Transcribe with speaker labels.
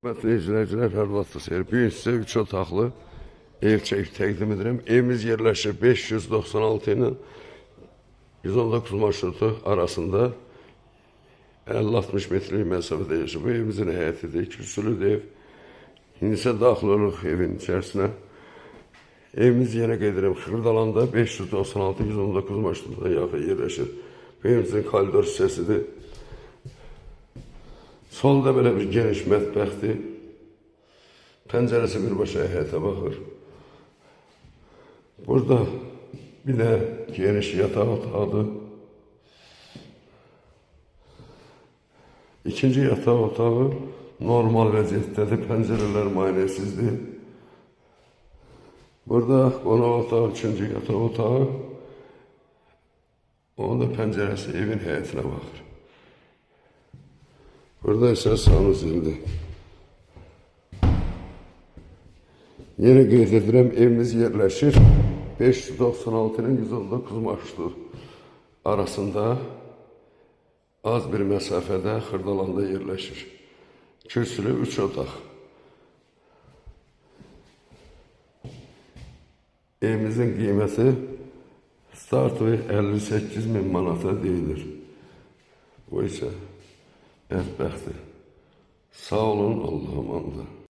Speaker 1: Hörmətli izləyicilər, hər vaxtınız xeyir. Bu gün sizə 3 otaqlı ev təqdim edirəm. Evimiz yerləşir 596 ilə 119 marşrutu arasında 50-60 metrlik məsafədə yaşır. Bu evimizin həyətidir, kürsülüdür ev. İndi isə daxil oluruq evin içərisinə. Evimiz yenə qeyd edirəm, Xırdalanda 596-119 marşrutuna yaxın yerləşir. Bu evimizin koridor hissəsidir. Solda belə bir geniş mətbəxdir. Pəncərəsi birbaşa həyətə baxır. Burada bir də geniş yataq otağıdır. İkinci yataq otağı normal vəziyyətdədir. Pəncərələr maynəsizdir. Burada qonaq otağı, üçüncü yataq otağı. Onun da pəncərəsi evin həyətinə baxır. Burada isə sanuzildir. Yenə qeyd edirəm, evimiz yerləşir 596-nın 119 marşrutu arasında az bir məsafədə Xırdalanda yerləşir. Kürsülü 3 otaq. Evimizin qiyməti startı 58.000 manata deyilir. Bu isə mətbəxdir. Sağ olun, Allah'a emanet olun.